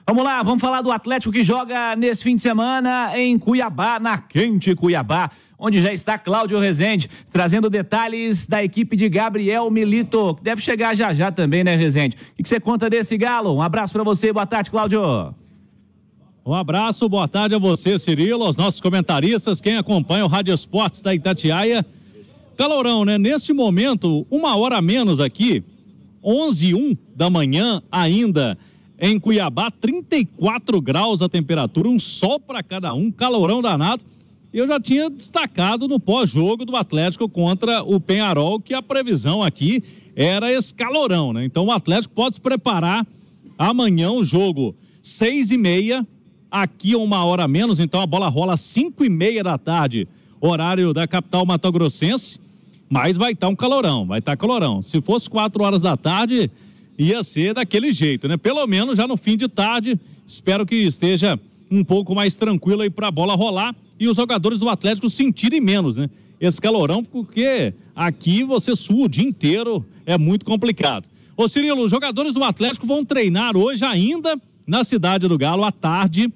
Vamos lá, vamos falar do Atlético que joga nesse fim de semana em Cuiabá, na Quente Cuiabá, onde já está Cláudio Rezende, trazendo detalhes da equipe de Gabriel Milito, que deve chegar já também, né, Rezende? O que você conta desse Galo? Um abraço para você, boa tarde, Cláudio. Um abraço, boa tarde a você, Cirilo, aos nossos comentaristas, quem acompanha o Rádio Esportes da Itatiaia. Calorão, né? Neste momento, 1h a menos aqui, 11h01 da manhã ainda, em Cuiabá, 34 graus a temperatura, um sol para cada um, calorão danado. Eu já tinha destacado no pós-jogo do Atlético contra o Peñarol que a previsão aqui era esse calorão, né? Então o Atlético pode se preparar amanhã, o jogo 6h30, aqui 1h a menos, então a bola rola às 5h30 da tarde, horário da capital matogrossense, mas vai estar um calorão, vai estar calorão. Se fosse 4 horas da tarde, ia ser daquele jeito, né? Pelo menos já no fim de tarde, espero que esteja um pouco mais tranquilo aí para a bola rolar e os jogadores do Atlético sentirem menos, né? Esse calorão, porque aqui você sua o dia inteiro, é muito complicado. Ô Cirilo, os jogadores do Atlético vão treinar hoje ainda na Cidade do Galo à tarde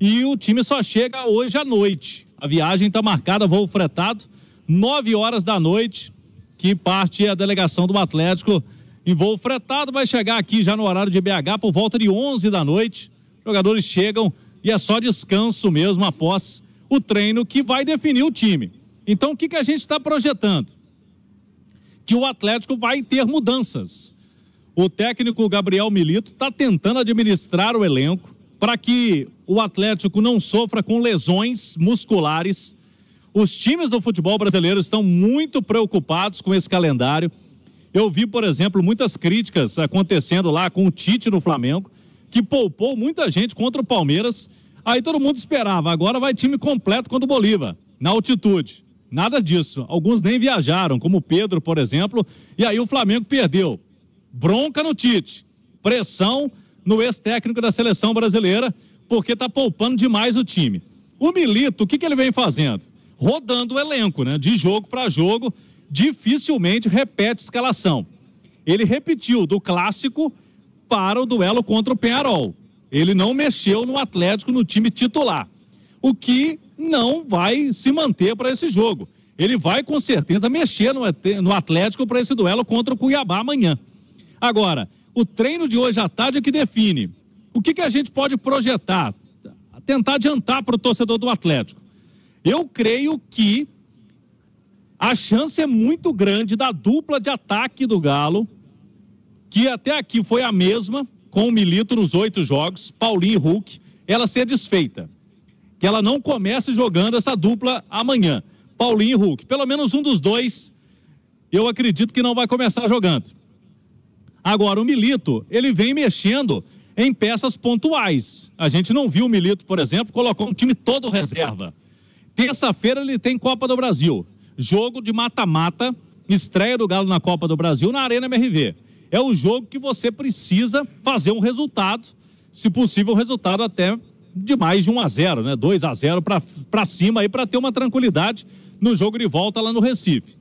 e o time só chega hoje à noite. A viagem está marcada, voo fretado, 9h da noite, que parte a delegação do Atlético em voo fretado, vai chegar aqui já no horário de BH por volta de 11 da noite. Os jogadores chegam e é só descanso mesmo após o treino que vai definir o time. Então o que a gente está projetando? Que o Atlético vai ter mudanças. O técnico Gabriel Milito está tentando administrar o elenco para que o Atlético não sofra com lesões musculares. Os times do futebol brasileiro estão muito preocupados com esse calendário. Eu vi, por exemplo, muitas críticas acontecendo lá com o Tite no Flamengo, que poupou muita gente contra o Palmeiras. Aí todo mundo esperava, agora vai time completo contra o Bolívar, na altitude. Nada disso, alguns nem viajaram, como o Pedro, por exemplo, e aí o Flamengo perdeu. Bronca no Tite, pressão no ex-técnico da seleção brasileira, porque tá poupando demais o time. O Milito, o que ele vem fazendo? Rodando o elenco, né? De jogo para jogo, dificilmente repete escalação. Ele repetiu do clássico para o duelo contra o Peñarol. Ele não mexeu no Atlético, no time titular, o que não vai se manter para esse jogo. Ele vai com certeza mexer no Atlético para esse duelo contra o Cuiabá amanhã. Agora, o treino de hoje à tarde é que define. O que a gente pode projetar, tentar adiantar para o torcedor do Atlético? Eu creio que a chance é muito grande da dupla de ataque do Galo, que até aqui foi a mesma, com o Milito nos 8 jogos, Paulinho e Hulk, ela ser desfeita. Que ela não comece jogando essa dupla amanhã, Paulinho e Hulk. Pelo menos um dos dois, eu acredito que não vai começar jogando. Agora, o Milito, ele vem mexendo em peças pontuais. A gente não viu o Milito, por exemplo, colocou um time todo reserva. Terça-feira ele tem Copa do Brasil. Jogo de mata-mata, estreia do Galo na Copa do Brasil na Arena MRV. É o jogo que você precisa fazer um resultado, se possível um resultado até de mais de 1-0, né? 2-0 para cima aí para ter uma tranquilidade no jogo de volta lá no Recife.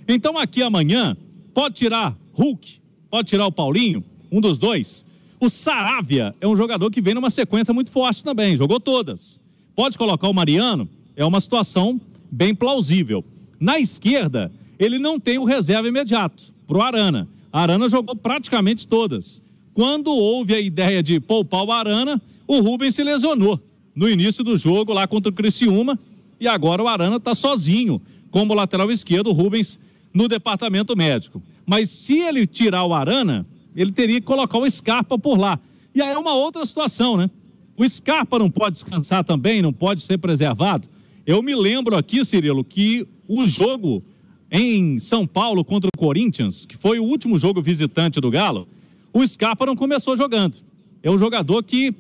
Então aqui amanhã pode tirar Hulk, pode tirar o Paulinho, um dos dois. O Saravia é um jogador que vem numa sequência muito forte também, jogou todas. Pode colocar o Mariano, é uma situação bem plausível. Na esquerda, ele não tem o reserva imediato, pro Arana. A Arana jogou praticamente todas. Quando houve a ideia de poupar o Arana, o Rubens se lesionou no início do jogo lá contra o Criciúma e agora o Arana está sozinho como lateral esquerdo, o Rubens no departamento médico. Mas se ele tirar o Arana, ele teria que colocar o Scarpa por lá. E aí é uma outra situação, né? O Scarpa não pode descansar também, não pode ser preservado. Eu me lembro aqui, Cirilo, que o jogo em São Paulo contra o Corinthians, que foi o último jogo visitante do Galo, o Scarpa não começou jogando. É um jogador que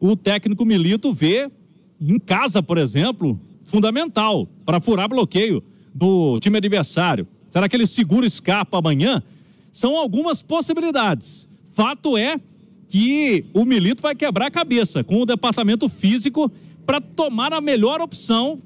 o técnico Milito vê em casa, por exemplo, fundamental para furar bloqueio do time adversário. Será que ele segura o Scarpa amanhã? São algumas possibilidades. Fato é que o Milito vai quebrar a cabeça com o departamento físico para tomar a melhor opção,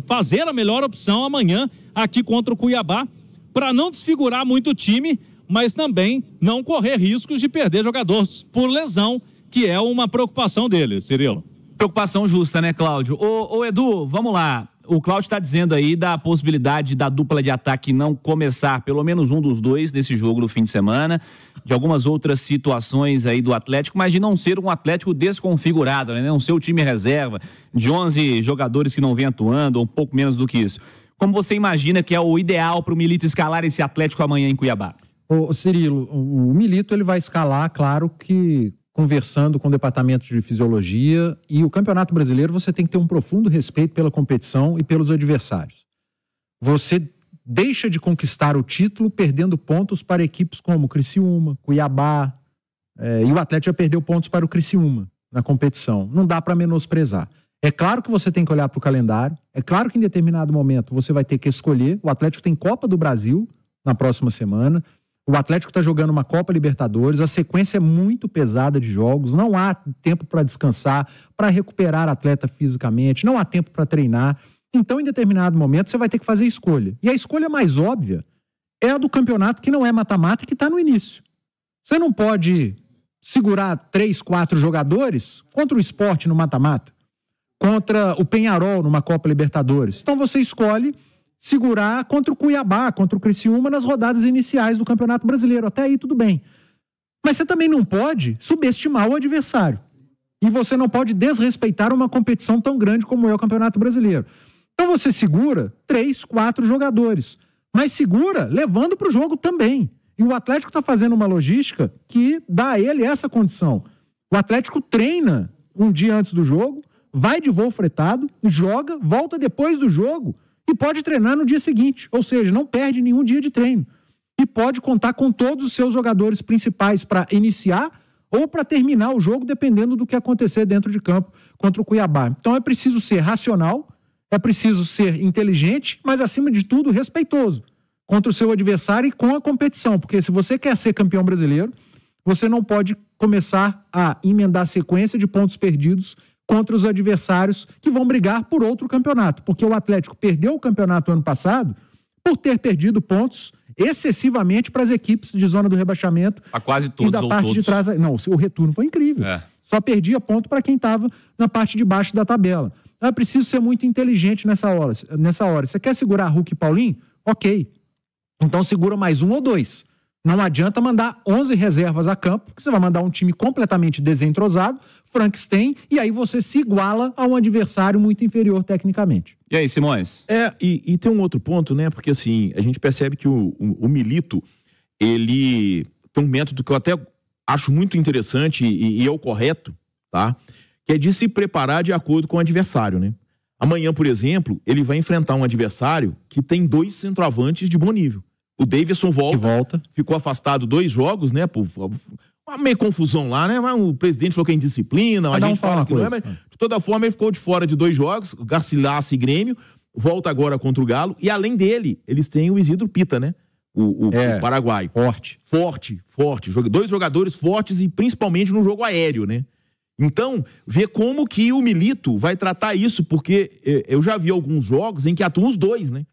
fazer a melhor opção amanhã aqui contra o Cuiabá, para não desfigurar muito o time, mas também não correr riscos de perder jogadores por lesão, que é uma preocupação dele, Cirilo. Preocupação justa, né, Cláudio? Ô Edu, vamos lá. O Cláudio está dizendo aí da possibilidade da dupla de ataque não começar, pelo menos um dos dois, nesse jogo no fim de semana, de algumas outras situações aí do Atlético, mas de não ser um Atlético desconfigurado, né? Não ser o time reserva, de 11 jogadores que não vem atuando, ou um pouco menos do que isso. Como você imagina que é o ideal para o Milito escalar esse Atlético amanhã em Cuiabá? Ô Cirilo, o Milito ele vai escalar, claro que conversando com o departamento de fisiologia, e o Campeonato Brasileiro você tem que ter um profundo respeito pela competição e pelos adversários. Você deixa de conquistar o título perdendo pontos para equipes como Criciúma, Cuiabá, e o Atlético já perdeu pontos para o Criciúma na competição. Não dá para menosprezar. É claro que você tem que olhar para o calendário, é claro que em determinado momento você vai ter que escolher. O Atlético tem Copa do Brasil na próxima semana, o Atlético está jogando uma Copa Libertadores, a sequência é muito pesada de jogos, não há tempo para descansar, para recuperar atleta fisicamente, não há tempo para treinar. Então, em determinado momento, você vai ter que fazer escolha. E a escolha mais óbvia é a do campeonato que não é mata-mata e que está no início. Você não pode segurar 3, 4 jogadores contra o Sport no mata-mata, contra o Penharol numa Copa Libertadores. Então, você escolhe segurar contra o Cuiabá, contra o Criciúma nas rodadas iniciais do Campeonato Brasileiro. Até aí tudo bem. Mas você também não pode subestimar o adversário. E você não pode desrespeitar uma competição tão grande como é o Campeonato Brasileiro. Então você segura 3, 4 jogadores. Mas segura levando para o jogo também. E o Atlético está fazendo uma logística que dá a ele essa condição. O Atlético treina um dia antes do jogo, vai de voo fretado, joga, volta depois do jogo e pode treinar no dia seguinte, ou seja, não perde nenhum dia de treino. E pode contar com todos os seus jogadores principais para iniciar ou para terminar o jogo, dependendo do que acontecer dentro de campo contra o Cuiabá. Então é preciso ser racional, é preciso ser inteligente, mas acima de tudo respeitoso contra o seu adversário e com a competição, porque se você quer ser campeão brasileiro, você não pode começar a emendar sequência de pontos perdidos contra os adversários que vão brigar por outro campeonato, porque o Atlético perdeu o campeonato ano passado por ter perdido pontos excessivamente para as equipes de zona do rebaixamento. A quase todos e da ou parte todos. de trás. Não, o retorno foi incrível. Só perdia ponto para quem estava na parte de baixo da tabela. Então é preciso ser muito inteligente nessa hora. Você quer segurar Hulk e Paulinho? Ok. Então segura mais 1 ou 2. Não adianta mandar 11 reservas a campo, porque você vai mandar um time completamente desentrosado, Frankenstein, e aí você se iguala a um adversário muito inferior tecnicamente. E aí, Simões? E tem um outro ponto, né? Porque assim, a gente percebe que o Milito, ele tem um método que eu até acho muito interessante e é o correto, tá? Que é de se preparar de acordo com o adversário, né? Amanhã, por exemplo, ele vai enfrentar um adversário que tem 2 centroavantes de bom nível. O Davidson volta, ficou afastado 2 jogos, né? Por uma meio confusão lá, né? Mas o presidente falou que é indisciplina, a gente fala que não é, mas de toda forma ele ficou de fora de 2 jogos, Garcilaso e Grêmio, volta agora contra o Galo, e além dele, eles têm o Isidro Pita, né? O paraguaio. Forte. 2 jogadores fortes e principalmente no jogo aéreo, né? Então, ver como que o Milito vai tratar isso, porque eu já vi alguns jogos em que atuam os 2, né?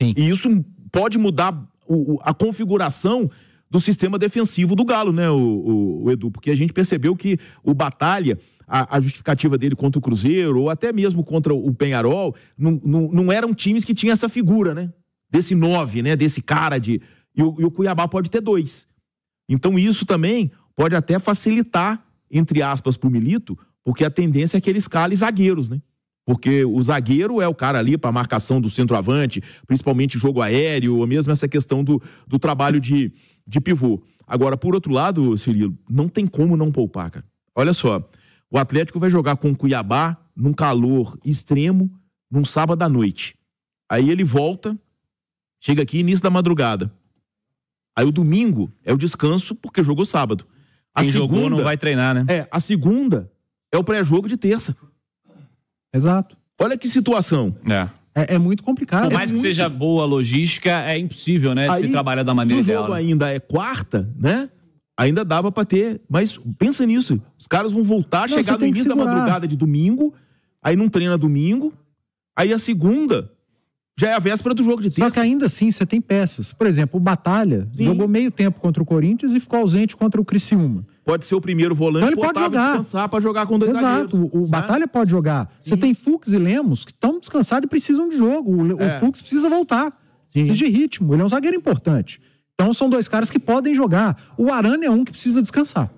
Sim. E isso pode mudar a configuração do sistema defensivo do Galo, né, o Edu? Porque a gente percebeu que o Batalha, a justificativa dele contra o Cruzeiro, ou até mesmo contra o Penharol, não eram times que tinham essa figura, né? Desse 9, né? Desse cara de... E o Cuiabá pode ter 2. Então isso também pode até facilitar, entre aspas, pro Milito, porque a tendência é que ele escale zagueiros, né? Porque o zagueiro é o cara ali para marcação do centroavante, principalmente jogo aéreo, ou mesmo essa questão do trabalho de pivô. Agora, por outro lado, Cirilo, não tem como não poupar, cara. Olha só, o Atlético vai jogar com o Cuiabá num calor extremo, num sábado à noite. Aí ele volta, chega aqui início da madrugada. Aí o domingo é o descanso, porque jogou sábado. Quem jogou não vai treinar, né? A segunda é o pré-jogo de terça. Exato. Olha que situação. É muito complicado. Por mais que seja boa a logística, é impossível, né? De se trabalhar da maneira ideal. Se o jogo ainda é quarta, né? Ainda dava pra ter. Mas pensa nisso. Os caras vão voltar, chegar no início da madrugada de domingo, aí não treina domingo, aí a segunda, Já é a véspera do jogo de terça. Só que ainda assim você tem peças. Por exemplo, o Batalha jogou meio tempo contra o Corinthians e ficou ausente contra o Criciúma. Pode ser o primeiro volante, então ele pode jogar. Descansar para jogar com 2 zagueiros. Exato, o Batalha pode jogar. Você tem Fux e Lemos que estão descansados e precisam de jogo. O Fux precisa voltar, precisa de ritmo. Ele é um zagueiro importante. Então são 2 caras que podem jogar. O Arana é um que precisa descansar.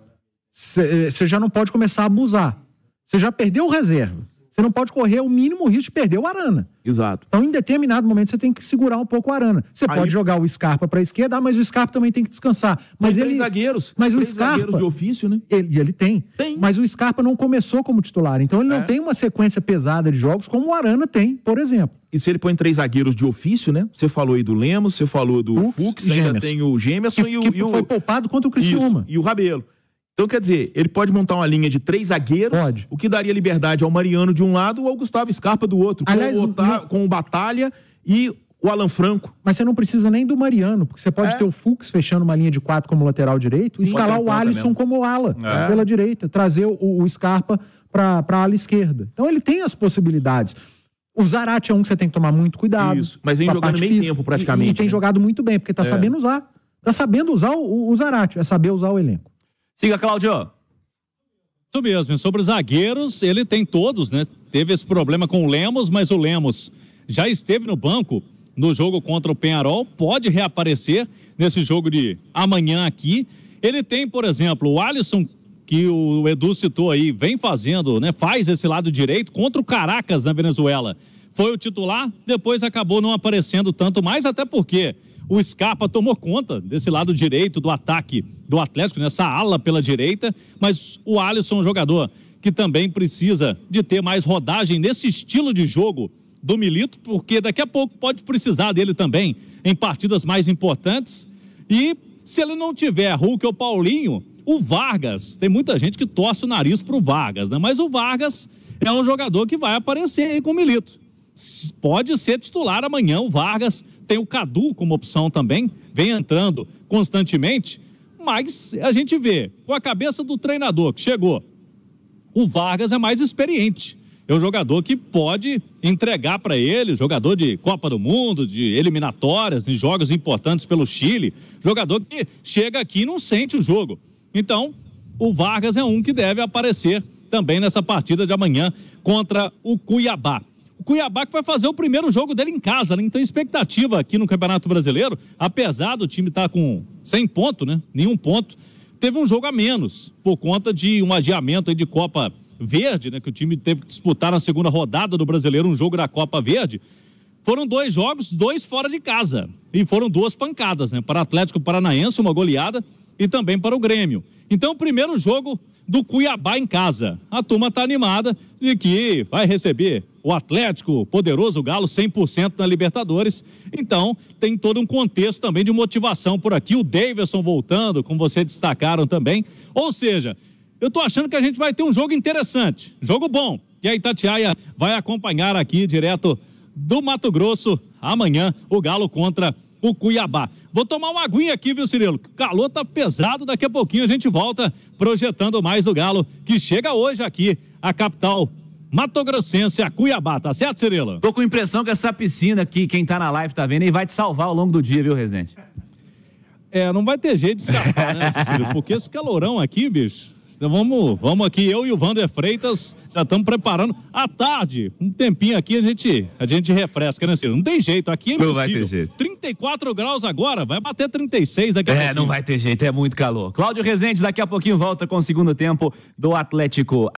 Você já não pode começar a abusar. Você já perdeu o reserva. Você não pode correr o mínimo risco de perder o Arana. Exato. Então, em determinado momento, você tem que segurar um pouco o Arana. Você pode jogar o Scarpa para a esquerda, mas o Scarpa também tem que descansar. Mas tem 3 zagueiros. Mas 3 o Scarpa, zagueiros de ofício, né? Ele tem. Mas o Scarpa não começou como titular. Então, ele não tem uma sequência pesada de jogos como o Arana tem, por exemplo. E se ele põe 3 zagueiros de ofício, né? Você falou aí do Lemos, você falou do Fux, ainda tem o Gemerson que foi poupado contra o Criciúma. E o Rabelo. Então, quer dizer, ele pode montar uma linha de 3 zagueiros, o que daria liberdade ao Mariano de um lado ou ao Gustavo Scarpa do outro, aliás, com o Batalha e o Alan Franco. Mas você não precisa nem do Mariano, porque você pode ter o Fux fechando uma linha de 4 como lateral direito, escalar o Alisson como ala pela direita, trazer o Scarpa para a ala esquerda. Então ele tem as possibilidades. O Zarate é um que você tem que tomar muito cuidado. Isso, mas vem jogando meio tempo praticamente. E tem jogado muito bem, porque tá sabendo usar. Tá sabendo usar o Zarate, é saber usar o elenco. Siga, Cláudio. Isso mesmo, sobre os zagueiros, ele tem todos, né? Teve esse problema com o Lemos, mas o Lemos já esteve no banco no jogo contra o Peñarol, pode reaparecer nesse jogo de amanhã aqui. Ele tem, por exemplo, o Alisson, que o Edu citou aí, vem fazendo, né? Faz esse lado direito contra o Caracas na Venezuela. Foi o titular, depois acabou não aparecendo tanto mais, até porque o Scarpa tomou conta desse lado direito do ataque do Atlético, nessa ala pela direita, mas o Alisson é um jogador que também precisa de ter mais rodagem nesse estilo de jogo do Milito, porque daqui a pouco pode precisar dele também em partidas mais importantes. E se ele não tiver Hulk ou Paulinho, o Vargas, tem muita gente que torce o nariz pro Vargas, né? Mas o Vargas é um jogador que vai aparecer aí com o Milito. Pode ser titular amanhã, o Vargas, tem o Cadu como opção também, vem entrando constantemente, mas a gente vê, com a cabeça do treinador que chegou, o Vargas é mais experiente, é um jogador que pode entregar para ele, jogador de Copa do Mundo, de eliminatórias, de jogos importantes pelo Chile, jogador que chega aqui e não sente o jogo. Então, o Vargas é um que deve aparecer também nessa partida de amanhã contra o Cuiabá. O Cuiabá que vai fazer o primeiro jogo dele em casa, né? Então, expectativa aqui no Campeonato Brasileiro, apesar do time estar com 100 pontos, né? Nenhum ponto, teve um jogo a menos, por conta de um adiamento aí de Copa Verde, né? Que o time teve que disputar na segunda rodada do Brasileiro, um jogo da Copa Verde. Foram 2 jogos, 2 fora de casa. E foram 2 pancadas, né? Para o Atlético Paranaense, uma goleada, e também para o Grêmio. Então, o primeiro jogo do Cuiabá em casa. A turma está animada de que vai receber o Atlético, poderoso Galo, 100% na Libertadores. Então, tem todo um contexto também de motivação por aqui. O Davidson voltando, como vocês destacaram também. Ou seja, eu tô achando que a gente vai ter um jogo interessante, jogo bom. E a Itatiaia vai acompanhar aqui, direto do Mato Grosso, amanhã, o Galo contra o Cuiabá. Vou tomar uma aguinha aqui, viu, Cirilo? O calor tá pesado, daqui a pouquinho a gente volta projetando mais do Galo, que chega hoje aqui, a capital matogrossense, a Cuiabá, tá certo, Cirilo? Tô com a impressão que essa piscina aqui, quem tá na live tá vendo, e vai te salvar ao longo do dia, viu, Rezende? Não vai ter jeito de escapar, né, Cirilo? Porque esse calorão aqui, bicho, então vamos aqui, eu e o Wander Freitas já estamos preparando. À tarde, um tempinho aqui, a gente refresca, né, Ciro? Não tem jeito, aqui é impossível. Não vai ter jeito. 34 graus agora, vai bater 36 daqui a pouquinho. Não vai ter jeito, é muito calor. Cláudio Rezende, daqui a pouquinho volta com o segundo tempo do Atlético.